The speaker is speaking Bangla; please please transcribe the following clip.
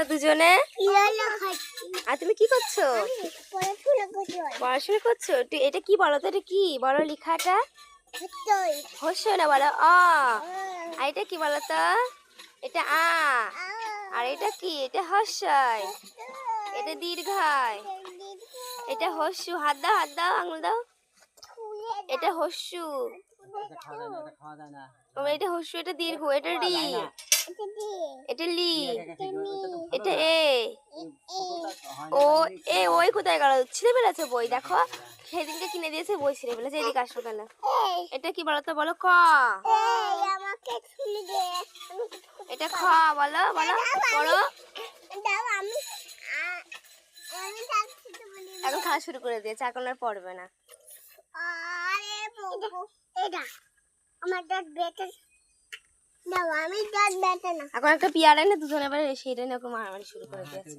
তোমরা দুজনে? আর তুমি কি করছো? পড়াশোনা করছো? এটা কি বলো তো, এটা কি বলো লেখাটা? হস্যই না, বলো অ। আর এটা কি বলো তো? এটা আ। আর এটা কি? এটা হস্যই। এটা দীর্ঘই। এটা হস্যু। হাত দাও, হাত দাও, আঙুল দাও। এটা হস্যু। এটা হস্যু, এটা দীর্ঘ, এটা রি, এটা লি, এটা এ। ও এ ওই কোথায় গেল? ছিঁড়ে ফেলেছে বই, দেখো সেদিনকে কিনে দিয়েছে, বই ছিঁড়ে ফেলেছে। এদিকে আসো কেন? এটা কি বলো তো? বলো ক। এটা খ। বলো বলো, পড়ো। এখন খাওয়া শুরু করে দিয়েছে, এখন আর পড়বে না। এখন একটা পেয়ারা এনে দুজনে এবার সেইটা নিয়ে মারামারি শুরু করে দিয়েছে।